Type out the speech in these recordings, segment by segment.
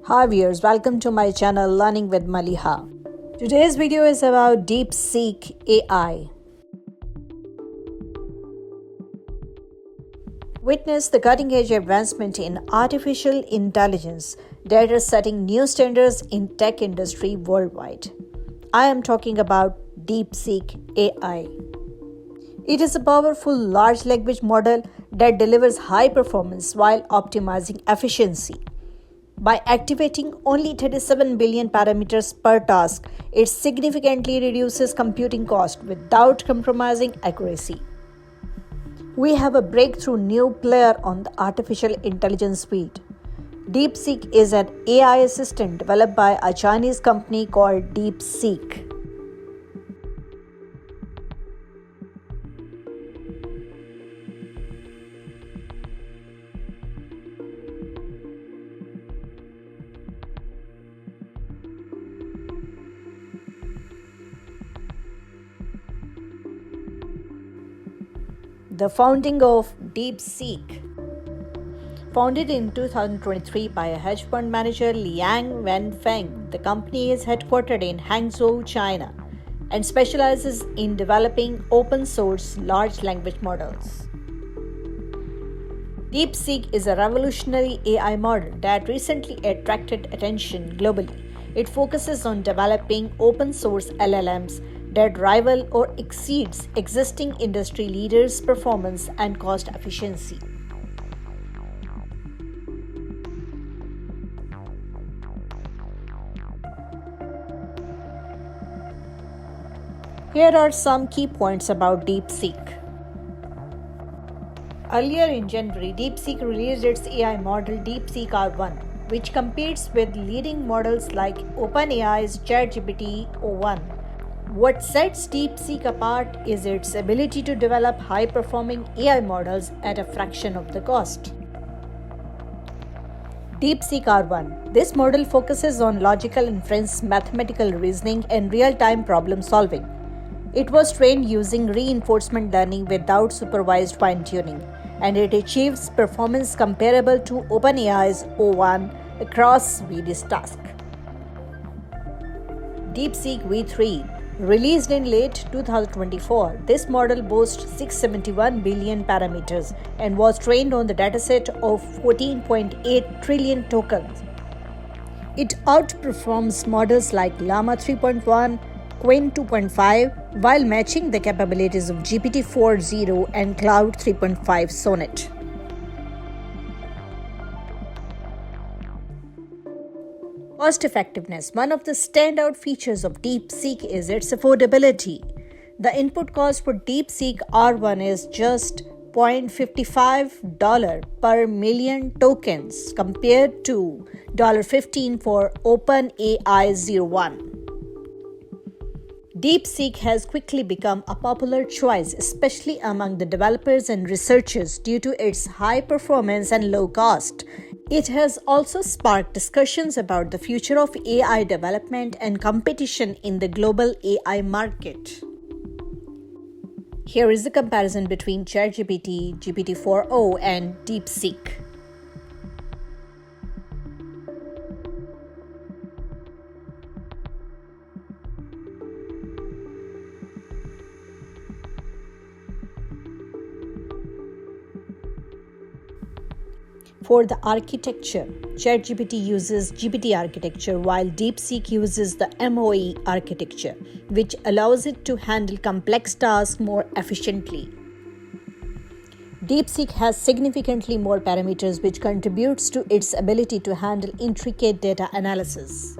Hi viewers, welcome to my channel Learning with Maliha. Today's video is about DeepSeek AI. Witness the cutting-edge advancement in artificial intelligence that is setting new standards in tech industry worldwide. I am talking about DeepSeek AI. It is a powerful large language model that delivers high performance while optimizing efficiency. By activating only 37 billion parameters per task, it significantly reduces computing cost without compromising accuracy. We have a breakthrough new player on the artificial intelligence field. DeepSeek is an AI assistant developed by a Chinese company called DeepSeek. The founding of DeepSeek. Founded in 2023 by a hedge fund manager Liang Wenfeng, the company is headquartered in Hangzhou, China, and specializes in developing open-source large language models. DeepSeek is a revolutionary AI model that recently attracted attention globally. It focuses on developing open-source LLMs that rival or exceeds existing industry leaders' performance and cost efficiency. Here are some key points about DeepSeek. Earlier in January, DeepSeek released its AI model DeepSeek R1, which competes with leading models like OpenAI's ChatGPT o1. What sets DeepSeek apart is its ability to develop high-performing AI models at a fraction of the cost. DeepSeek R1. This model focuses on logical inference, mathematical reasoning, and real-time problem solving. It was trained using reinforcement learning without supervised fine-tuning, and it achieves performance comparable to OpenAI's o1 across various tasks. DeepSeek V3. Released in late 2024, this model boasts 671 billion parameters and was trained on the dataset of 14.8 trillion tokens. It outperforms models like Llama 3.1, Qwen 2.5, while matching the capabilities of GPT-4o and Cloud 3.5 Sonnet. Cost effectiveness. One of the standout features of DeepSeek is its affordability. The input cost for DeepSeek R1 is just $0.55 per million tokens compared to $15 for OpenAI's o1. DeepSeek has quickly become a popular choice, especially among the developers and researchers, due to its high performance and low cost. It has also sparked discussions about the future of AI development and competition in the global AI market. Here is a comparison between ChatGPT, GPT-4o, and DeepSeek. For the architecture, ChatGPT uses GPT architecture while DeepSeek uses the MOE architecture, which allows it to handle complex tasks more efficiently. DeepSeek has significantly more parameters, which contributes to its ability to handle intricate data analysis.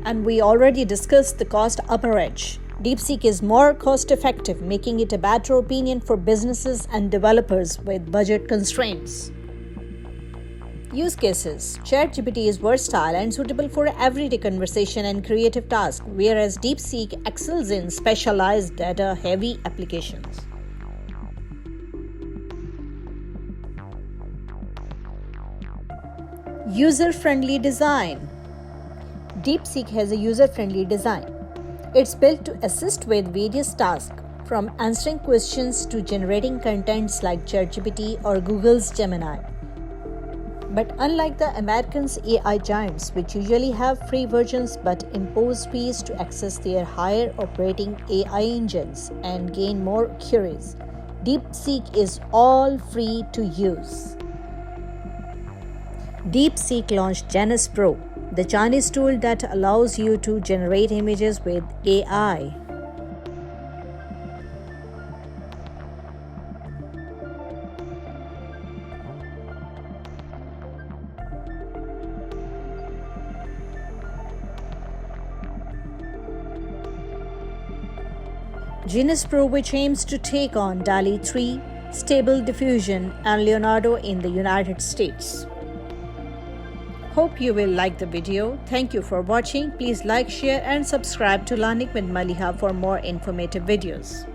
And we already discussed the cost upper edge. DeepSeek is more cost-effective, making it a better opinion for businesses and developers with budget constraints. Use cases. ChatGPT is versatile and suitable for everyday conversation and creative tasks, whereas DeepSeek excels in specialized data-heavy applications. User-friendly design. DeepSeek has a user-friendly design. It's built to assist with various tasks, from answering questions to generating contents like ChatGPT or Google's Gemini. But unlike the Americans' AI giants, which usually have free versions but impose fees to access their higher operating AI engines and gain more queries, DeepSeek is all free to use. DeepSeek launched Genus Pro, the Chinese tool that allows you to generate images with AI. Genus Pro, which aims to take on DALL-E 3, Stable Diffusion, and Leonardo in the United States. Hope you will like the video. Thank you for watching. Please like, share, and subscribe to Learning with Maliha for more informative videos.